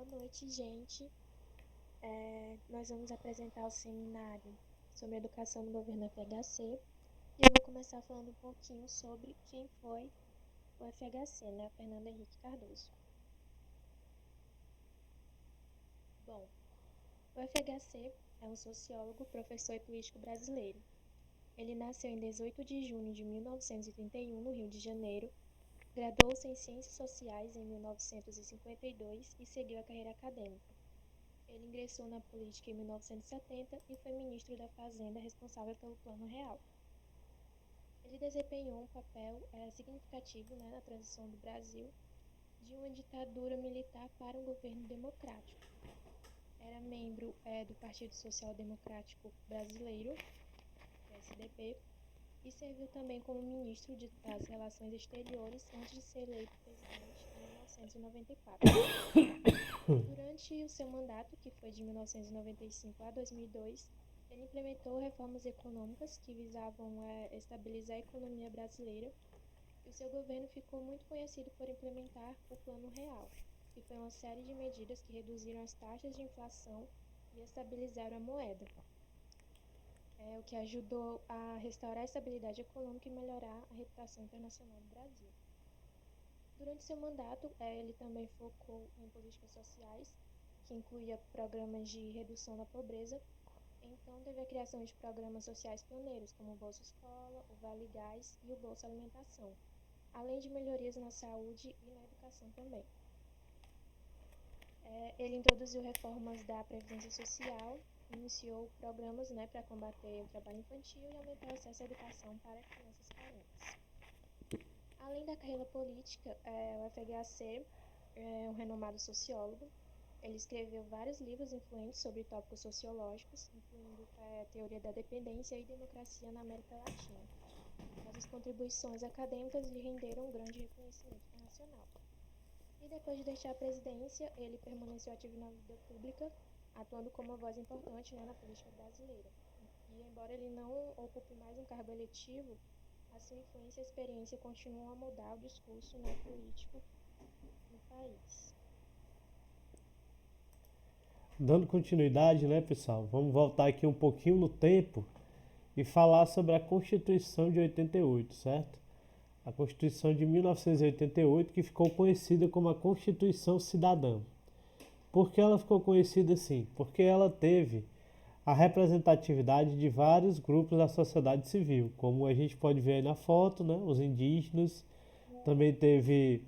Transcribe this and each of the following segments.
noite, gente. Nós vamos apresentar o seminário sobre educação no governo FHC e eu vou começar falando um pouquinho sobre quem foi o FHC, né? Fernando Henrique Cardoso. Bom, o FHC é um sociólogo, professor e político brasileiro. Ele nasceu em 18 de junho de 1931, no Rio de Janeiro, graduou-se em Ciências Sociais em 1952 e seguiu a carreira acadêmica. Ele ingressou na política em 1970 e foi ministro da Fazenda responsável pelo Plano Real. Ele desempenhou um papel significativo, na transição do Brasil de uma ditadura militar para um governo democrático. Era membro do Partido Social Democrático Brasileiro, PSDB, e serviu também como ministro das Relações Exteriores antes de ser eleito presidente em 1994. Durante o seu mandato, que foi de 1995 a 2002, ele implementou reformas econômicas que visavam estabilizar a economia brasileira, e o seu governo ficou muito conhecido por implementar o Plano Real, que foi uma série de medidas que reduziram as taxas de inflação e estabilizaram a moeda, o que ajudou a restaurar a estabilidade econômica e melhorar a reputação internacional do Brasil. Durante seu mandato, ele também focou em políticas sociais, que incluía programas de redução da pobreza. Então, teve a criação de programas sociais pioneiros, como o Bolsa Escola, o Vale Gás e o Bolsa Alimentação, além de melhorias na saúde e na educação também. Ele introduziu reformas da Previdência Social, iniciou programas para combater o trabalho infantil e aumentar o acesso à educação para crianças carentes. Além da carreira política, o FHC é um renomado sociólogo. Ele escreveu vários livros influentes sobre tópicos sociológicos, incluindo teoria da dependência e democracia na América Latina. Mas as contribuições acadêmicas lhe renderam um grande reconhecimento internacional. E depois de deixar a presidência, ele permaneceu ativo na vida pública, atuando como uma voz importante na política brasileira. E embora ele não ocupe mais um cargo eletivo, a sua influência e experiência continuam a moldar o discurso político no país. Dando continuidade, pessoal? Vamos voltar aqui um pouquinho no tempo e falar sobre a Constituição de 88, certo? A Constituição de 1988, que ficou conhecida como a Constituição Cidadã. Por que ela ficou conhecida assim? Porque ela teve a representatividade de vários grupos da sociedade civil, como a gente pode ver aí na foto, os indígenas, também teve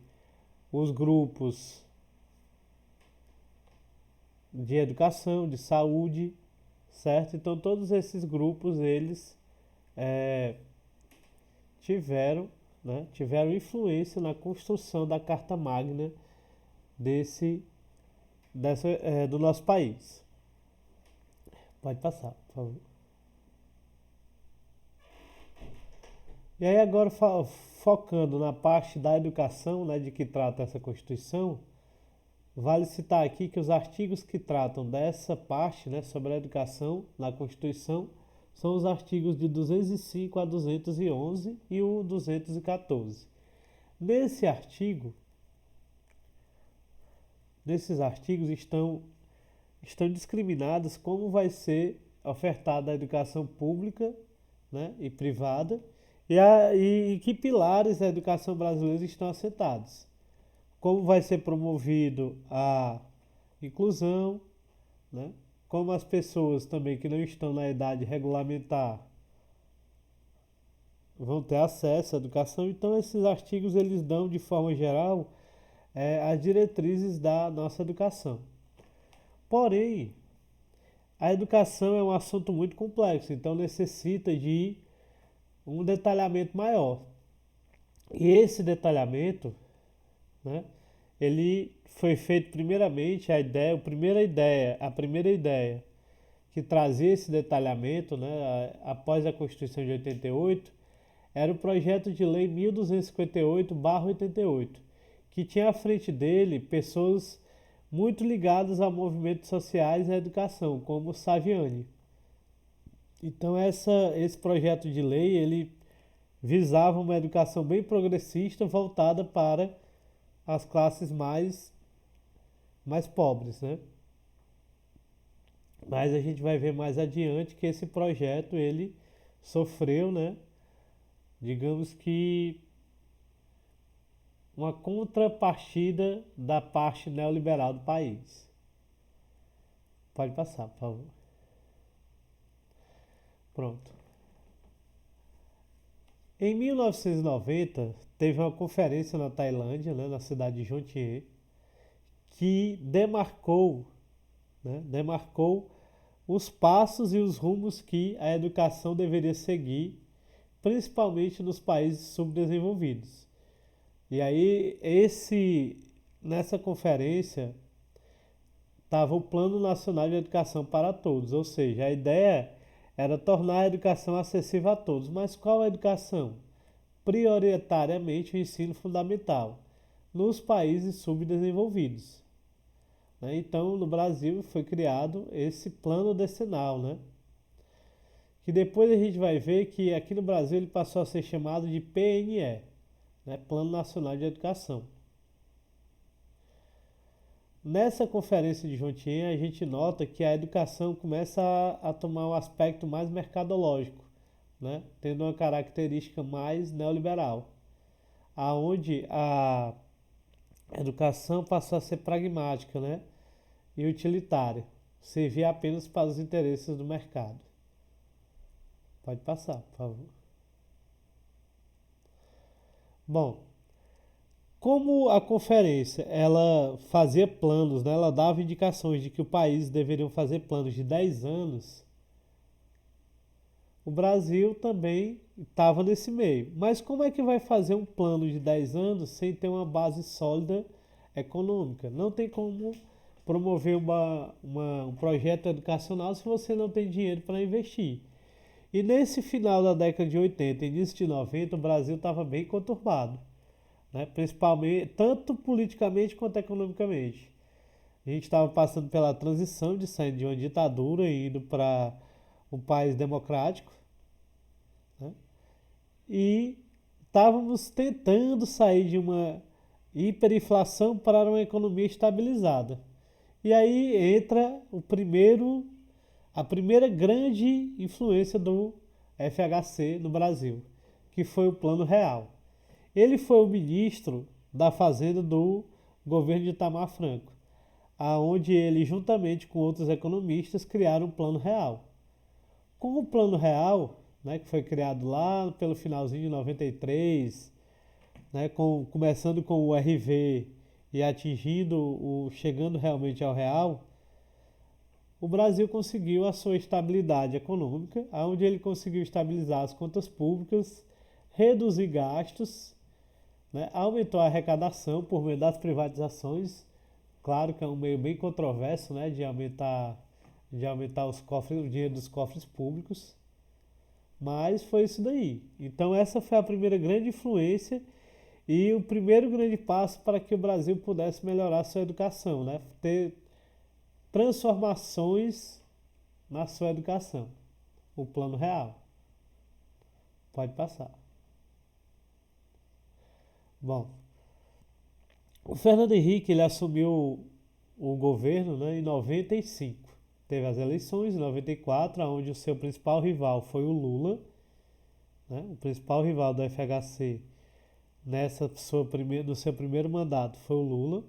os grupos de educação, de saúde, certo? Então todos esses grupos, eles tiveram influência na construção da Carta Magna do nosso país. Pode passar, por favor. E aí agora focando na parte da educação, de que trata essa Constituição, vale citar aqui que os artigos que tratam dessa parte, sobre a educação na Constituição, são os artigos de 205 a 211 e o 214. Nesses artigos estão discriminados como vai ser ofertada a educação pública, e privada, e que pilares da educação brasileira estão assentados. Como vai ser promovido a inclusão, como as pessoas também que não estão na idade regulamentar vão ter acesso à educação. Então esses artigos eles dão de forma geral as diretrizes da nossa educação. Porém, a educação é um assunto muito complexo, então necessita de um detalhamento maior. E esse detalhamento, ele foi feito primeiramente a primeira ideia que trazia esse detalhamento, após a Constituição de 88, era o projeto de lei 1258/88, que tinha à frente dele pessoas muito ligadas a movimentos sociais e à educação, como Saviani. Então esse projeto de lei, ele visava uma educação bem progressista, voltada para as classes mais mais pobres, né? Mas a gente vai ver mais adiante que esse projeto ele sofreu, né? Digamos que uma contrapartida da parte neoliberal do país. Pode passar, por favor. Pronto. Em 1990, teve uma conferência na Tailândia, né, na cidade de Jomtien, que demarcou os passos e os rumos que a educação deveria seguir, principalmente nos países subdesenvolvidos. E aí, nessa conferência, estava o Plano Nacional de Educação para Todos, ou seja, a ideia era tornar a educação acessível a todos. Mas qual a educação? Prioritariamente o ensino fundamental, nos países subdesenvolvidos. Né? Então, no Brasil foi criado esse plano decenal, né? Que depois a gente vai ver que aqui no Brasil ele passou a ser chamado de PNE, né? Plano Nacional de Educação. Nessa conferência de Jomtien, a gente nota que a educação começa a tomar um aspecto mais mercadológico, né? Tendo uma característica mais neoliberal, aonde a educação passou a ser pragmática, né? E utilitária, servir apenas para os interesses do mercado. Pode passar, por favor. Bom, como a conferência ela fazia planos, né, ela dava indicações de que o país deveriam fazer planos de 10 anos, o Brasil também estava nesse meio. Mas como é que vai fazer um plano de 10 anos sem ter uma base sólida econômica? Não tem como promover um projeto educacional se você não tem dinheiro para investir. E nesse final da década de 80 início de 90, o Brasil estava bem conturbado, né? Principalmente, tanto politicamente quanto economicamente. A gente estava passando pela transição de sair de uma ditadura e indo para um país democrático, né? E estávamos tentando sair de uma hiperinflação para uma economia estabilizada. E aí entra a primeira grande influência do FHC no Brasil, que foi o Plano Real. Ele foi o ministro da Fazenda do governo de Itamar Franco, aonde ele, juntamente com outros economistas, criaram o Plano Real. Com o Plano Real, né, que foi criado lá pelo finalzinho de 93, né, começando com o RV e chegando realmente ao real, o Brasil conseguiu a sua estabilidade econômica, onde ele conseguiu estabilizar as contas públicas, reduzir gastos, né, aumentou a arrecadação por meio das privatizações. Claro que é um meio bem controverso, né, de aumentar o dinheiro dos cofres públicos, mas foi isso daí. Então essa foi a primeira grande influência e o primeiro grande passo para que o Brasil pudesse melhorar sua educação, né, ter transformações na sua educação. O Plano Real. Pode passar. Bom, o Fernando Henrique ele assumiu o governo, né, em 95. Teve as eleições em 94, onde o seu principal rival foi o Lula, né, o principal rival do FHC no seu primeiro mandato foi o Lula.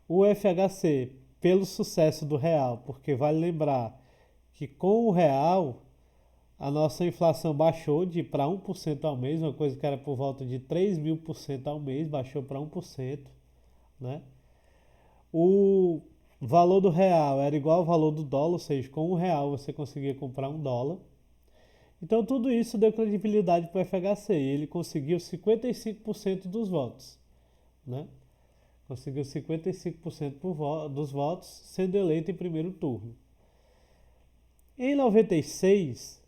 O FHC, pelo sucesso do real, porque vale lembrar que com o real a nossa inflação baixou de para 1% ao mês, uma coisa que era por volta de 3.000% ao mês, baixou para 1%, né? O valor do real era igual ao valor do dólar, ou seja, com um real você conseguia comprar um dólar. Então tudo isso deu credibilidade para o FHC e ele conseguiu 55% dos votos, né? Conseguiu 55% dos votos, sendo eleito em primeiro turno. Em 96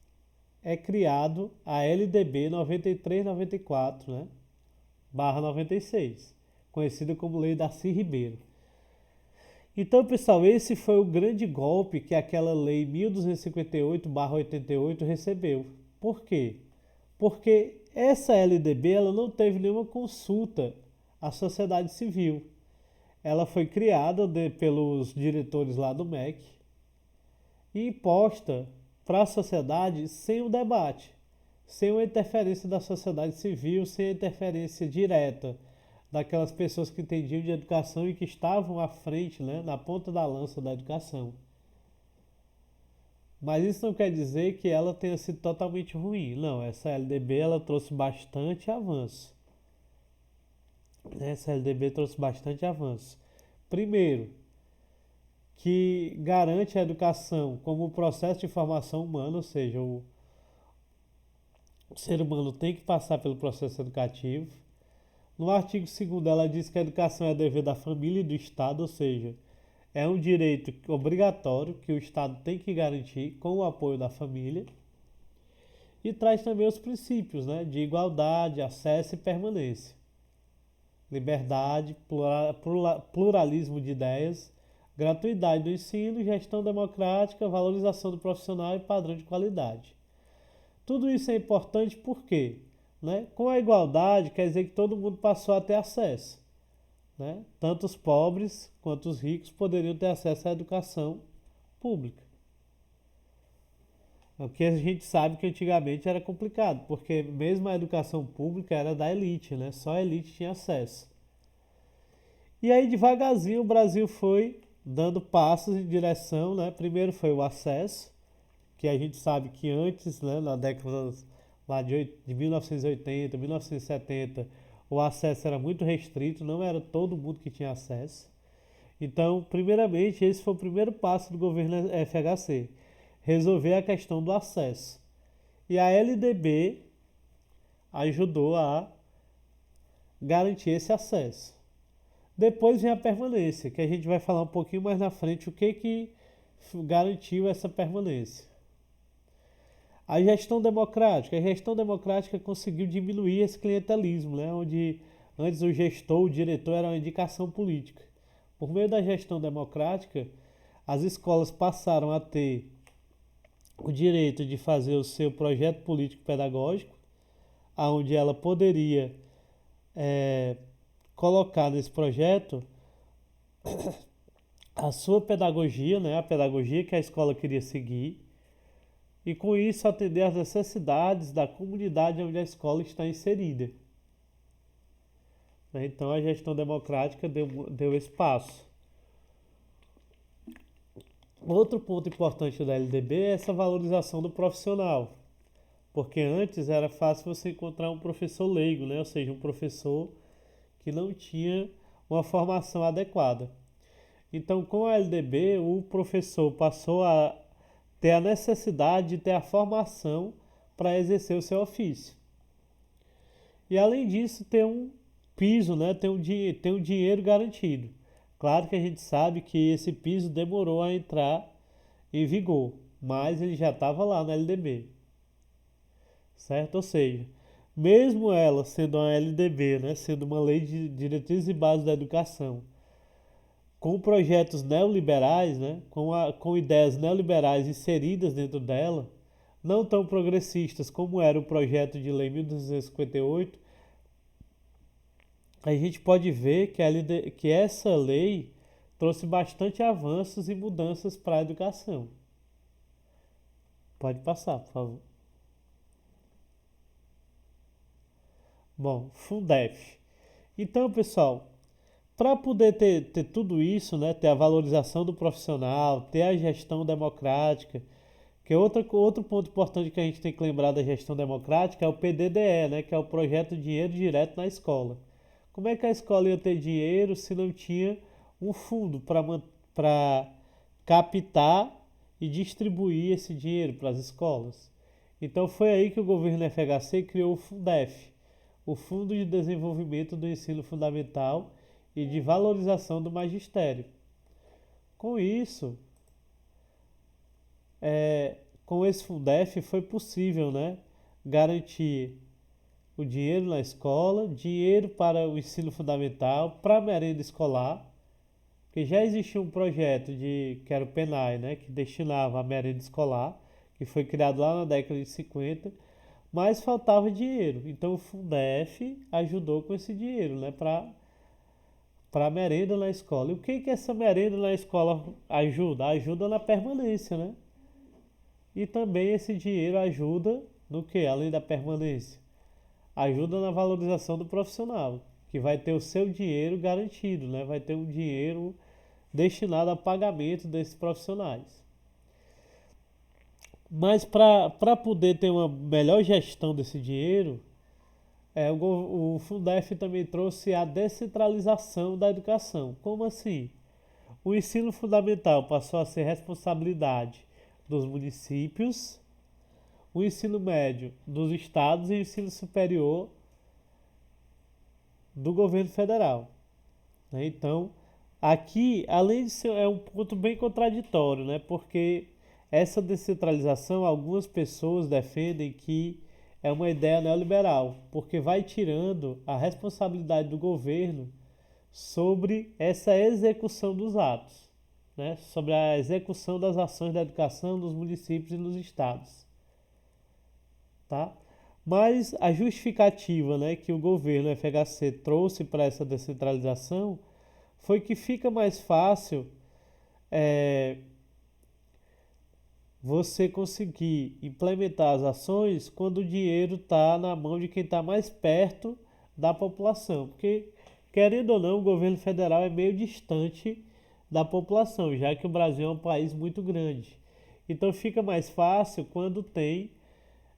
é criado a LDB 9394, né? Barra 96, conhecida como Lei Darcy Ribeiro. Então, pessoal, esse foi o grande golpe que aquela Lei 1258/88 recebeu. Por quê? Porque essa LDB ela não teve nenhuma consulta à sociedade civil. ela foi criada pelos diretores lá do MEC e imposta para a sociedade sem o debate, sem uma interferência da sociedade civil, sem a interferência direta daquelas pessoas que entendiam de educação e que estavam à frente, né, na ponta da lança da educação. Mas isso não quer dizer que ela tenha sido totalmente ruim. Não, essa LDB ela trouxe bastante avanço. Essa LDB trouxe bastante avanço. Primeiro, que garante a educação como processo de formação humana, ou seja, o ser humano tem que passar pelo processo educativo. No artigo 2º ela diz que a educação é dever da família e do Estado, ou seja, é um direito obrigatório que o Estado tem que garantir com o apoio da família. E traz também os princípios, né, de igualdade, acesso e permanência. Liberdade, pluralismo de ideias, gratuidade do ensino, gestão democrática, valorização do profissional e padrão de qualidade. Tudo isso é importante porque, né, com a igualdade quer dizer que todo mundo passou a ter acesso. Né? Tanto os pobres quanto os ricos poderiam ter acesso à educação pública. O que a gente sabe que antigamente era complicado, porque mesmo a educação pública era da elite, né? Só a elite tinha acesso. E aí devagarzinho o Brasil foi dando passos em direção, né? Primeiro foi o acesso, que a gente sabe que antes, né, na década lá de 1980, 1970, o acesso era muito restrito, não era todo mundo que tinha acesso. Então, primeiramente, esse foi o primeiro passo do governo FHC, resolver a questão do acesso. E a LDB ajudou a garantir esse acesso. Depois vem a permanência, que a gente vai falar um pouquinho mais na frente o que garantiu essa permanência. A gestão democrática. A gestão democrática conseguiu diminuir esse clientelismo, né? Onde antes o gestor, o diretor era uma indicação política. Por meio da gestão democrática, as escolas passaram a ter o direito de fazer o seu projeto político-pedagógico, onde ela poderia colocar nesse projeto a sua pedagogia, né? A pedagogia que a escola queria seguir, e com isso atender às necessidades da comunidade onde a escola está inserida. Então a gestão democrática deu espaço. Outro ponto importante da LDB é essa valorização do profissional, porque antes era fácil você encontrar um professor leigo, né? Ou seja, um professor que não tinha uma formação adequada. Então, com a LDB, o professor passou a ter a necessidade de ter a formação para exercer o seu ofício. E além disso, ter um piso, né? ter um dinheiro garantido. Claro que a gente sabe que esse piso demorou a entrar em vigor, mas ele já estava lá na LDB. Certo? Ou seja, mesmo ela sendo uma LDB, né? Sendo uma lei de diretrizes e bases da educação, com projetos neoliberais, né, com ideias neoliberais inseridas dentro dela, não tão progressistas como era o projeto de lei 1258, a gente pode ver que essa lei trouxe bastante avanços e mudanças para a educação. Pode passar, por favor. Bom, Fundef. Então, pessoal, para poder ter tudo isso, né, ter a valorização do profissional, ter a gestão democrática, que outro ponto importante que a gente tem que lembrar da gestão democrática é o PDDE, né, que é o Projeto Dinheiro Direto na Escola. Como é que a escola ia ter dinheiro se não tinha um fundo para captar e distribuir esse dinheiro para as escolas? Então foi aí que o governo FHC criou o Fundef, o Fundo de Desenvolvimento do Ensino Fundamental e de Valorização do Magistério. Com isso, com esse Fundef foi possível, né, garantir o dinheiro na escola, dinheiro para o ensino fundamental, para a merenda escolar, porque já existia um projeto que era o PENAE, né, que destinava a merenda escolar, que foi criado lá na década de 50, mas faltava dinheiro. Então o Fundef ajudou com esse dinheiro, né, para para merenda na escola. E o que essa merenda na escola ajuda? Ajuda na permanência, né? E também esse dinheiro ajuda no que? Além da permanência? Ajuda na valorização do profissional, que vai ter o seu dinheiro garantido, né? Vai ter um dinheiro destinado ao pagamento desses profissionais. Mas para poder ter uma melhor gestão desse dinheiro, o Fundef também trouxe a descentralização da educação. Como assim? O ensino fundamental passou a ser responsabilidade dos municípios, o ensino médio dos estados e o ensino superior do governo federal. Então, aqui, além de ser um ponto bem contraditório, né? Porque essa descentralização, algumas pessoas defendem que é uma ideia neoliberal, porque vai tirando a responsabilidade do governo sobre essa execução dos atos, né? Sobre a execução das ações da educação nos municípios e nos estados. Tá? Mas a justificativa, né, que o governo FHC trouxe para essa descentralização foi que fica mais fácil é, você conseguir implementar as ações quando o dinheiro está na mão de quem está mais perto da população. Porque, querendo ou não, o governo federal é meio distante da população, já que o Brasil é um país muito grande. Então fica mais fácil quando tem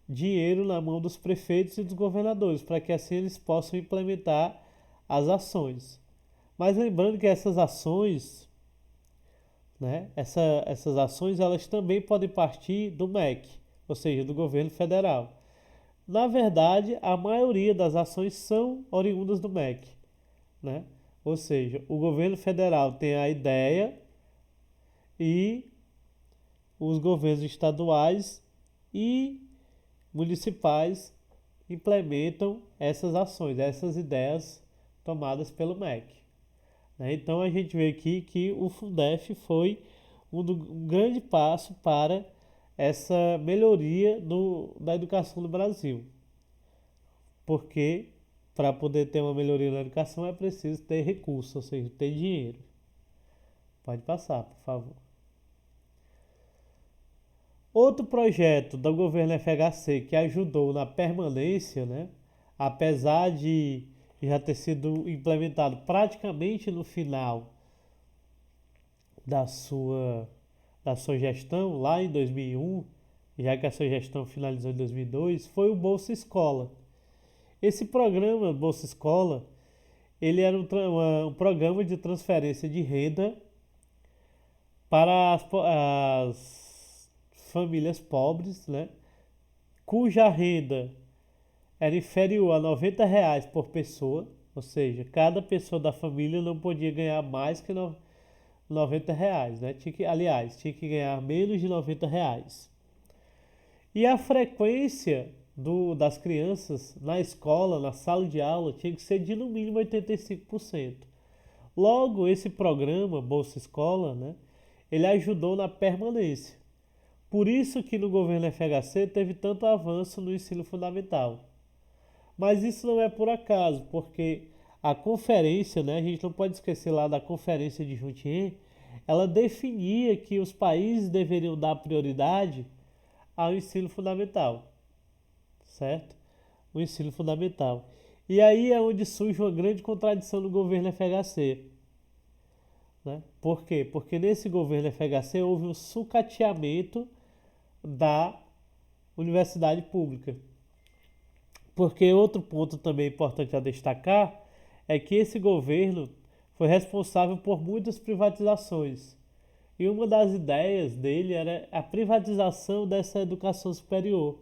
dinheiro na mão dos prefeitos e dos governadores, para que assim eles possam implementar as ações. Mas lembrando que essas ações, né, essas ações elas também podem partir do MEC, ou seja, do governo federal. Na verdade, a maioria das ações são oriundas do MEC, né? Ou seja, o governo federal tem a ideia e os governos estaduais e municipais implementam essas ações, essas ideias tomadas pelo MEC. Então a gente vê aqui que o Fundef foi um grande passo para essa melhoria da educação no Brasil. Porque para poder ter uma melhoria na educação é preciso ter recursos, ou seja, ter dinheiro. Pode passar, por favor. Outro projeto do governo FHC que ajudou na permanência, né, apesar de já ter sido implementado praticamente no final da sua, da sua gestão, lá em 2001, já que a sua gestão finalizou em 2002, foi o Bolsa Escola. Esse programa, Bolsa Escola, ele era um programa de transferência de renda para as famílias pobres, né, cuja renda era inferior a R$ 90 por pessoa, ou seja, cada pessoa da família não podia ganhar mais que R$ 90, né? Tinha que ganhar menos de R$ 90. E a frequência das crianças na escola, na sala de aula, tinha que ser de no mínimo 85%. Logo, esse programa, Bolsa Escola, né, ele ajudou na permanência. Por isso que no governo FHC teve tanto avanço no ensino fundamental. Mas isso não é por acaso, porque a conferência, né, a gente não pode esquecer lá da conferência de Juntier, ela definia que os países deveriam dar prioridade ao ensino fundamental, certo? O ensino fundamental. E aí é onde surge uma grande contradição no governo FHC. Né? Por quê? Porque nesse governo FHC houve um sucateamento da universidade pública. Porque outro ponto também importante a destacar é que esse governo foi responsável por muitas privatizações. E uma das ideias dele era a privatização dessa educação superior.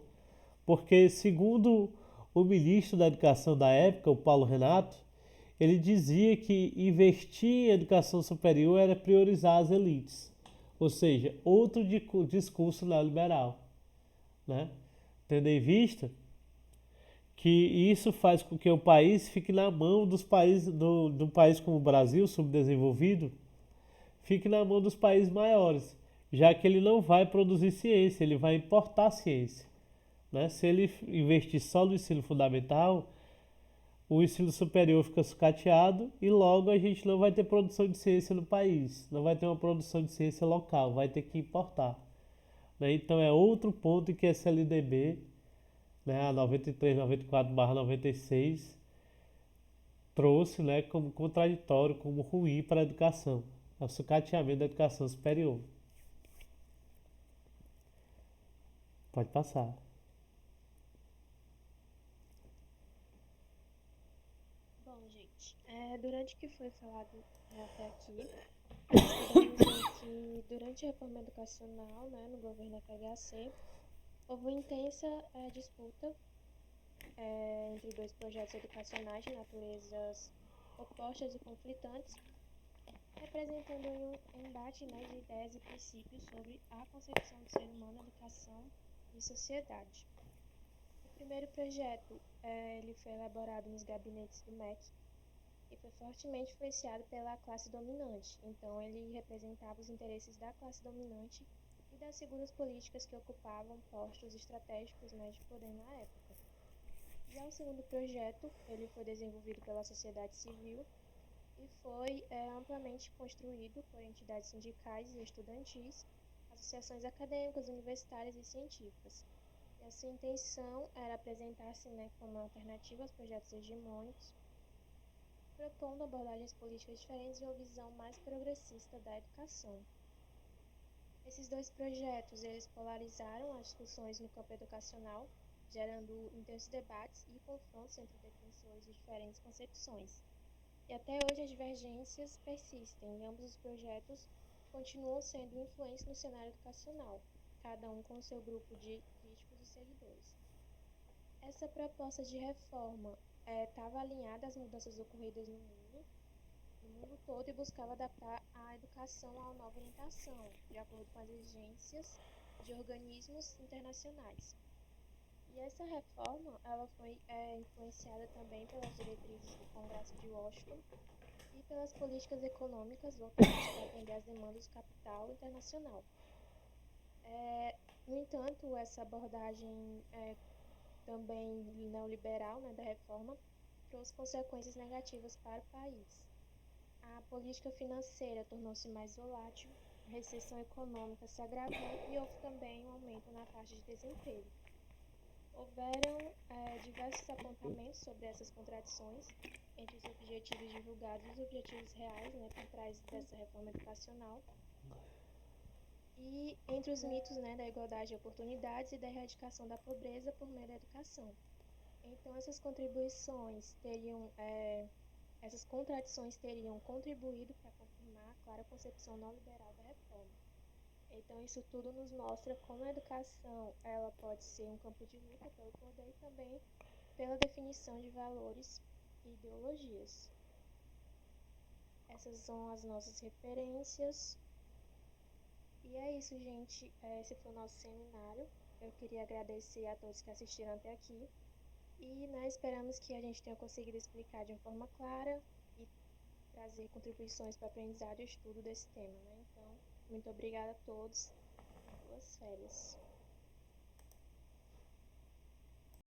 Porque, segundo o ministro da Educação da época, o Paulo Renato, ele dizia que investir em educação superior era priorizar as elites. Ou seja, outro discurso neoliberal. Né? Tendo em vista que isso faz com que o país fique na mão dos países, do país como o Brasil, subdesenvolvido, fique na mão dos países maiores, já que ele não vai produzir ciência, ele vai importar ciência. Né? Se ele investir só no ensino fundamental, o ensino superior fica sucateado e logo a gente não vai ter produção de ciência no país, não vai ter uma produção de ciência local, vai ter que importar. Né? Então é outro ponto em que essa LDB, né, a 93/94/96, trouxe, né, como contraditório, como ruim para a educação, o sucateamento da educação superior. Pode passar. Bom, gente, durante o que foi falado até aqui, nós podemos ver que durante a reforma educacional, né, no governo FHC, houve uma intensa disputa entre dois projetos educacionais de naturezas opostas e conflitantes, representando um embate, né, de ideias e princípios sobre a concepção do ser humano, educação e sociedade. O primeiro projeto ele foi elaborado nos gabinetes do MEC e foi fortemente influenciado pela classe dominante. Então, ele representava os interesses da classe dominante e das figuras políticas que ocupavam postos estratégicos, né, de poder na época. Já o segundo projeto, ele foi desenvolvido pela sociedade civil e foi amplamente construído por entidades sindicais e estudantis, associações acadêmicas, universitárias e científicas. E a sua intenção era apresentar-se, né, como alternativa aos projetos hegemônicos, propondo abordagens políticas diferentes e uma visão mais progressista da educação. Esses dois projetos, eles polarizaram as discussões no campo educacional, gerando intensos debates e confrontos entre defensores de diferentes concepções. E até hoje as divergências persistem e ambos os projetos continuam sendo influentes no cenário educacional, cada um com seu grupo de críticos e seguidores. Essa proposta de reforma estava alinhada às mudanças ocorridas no mundo todo e buscava adaptar a educação à nova orientação, de acordo com as exigências de organismos internacionais. E essa reforma ela foi influenciada também pelas diretrizes do Congresso de Washington e pelas políticas econômicas voltadas para atender às demandas do capital internacional. No entanto, essa abordagem também neoliberal, né, da reforma trouxe consequências negativas para o país. A política financeira tornou-se mais volátil, a recessão econômica se agravou e houve também um aumento na taxa de desemprego. Houveram diversos apontamentos sobre essas contradições entre os objetivos divulgados e os objetivos reais, né, por trás dessa reforma educacional, e entre os mitos, né, da igualdade de oportunidades e da erradicação da pobreza por meio da educação. Então, essas contradições teriam contribuído para confirmar a clara concepção neoliberal da reforma. Então, isso tudo nos mostra como a educação ela pode ser um campo de luta pelo poder e também pela definição de valores e ideologias. Essas são as nossas referências. E é isso, gente. Esse foi o nosso seminário. Eu queria agradecer a todos que assistiram até aqui. E esperamos que a gente tenha conseguido explicar de uma forma clara e trazer contribuições para o aprendizado e estudo desse tema, né? Então, muito obrigada a todos e boas férias.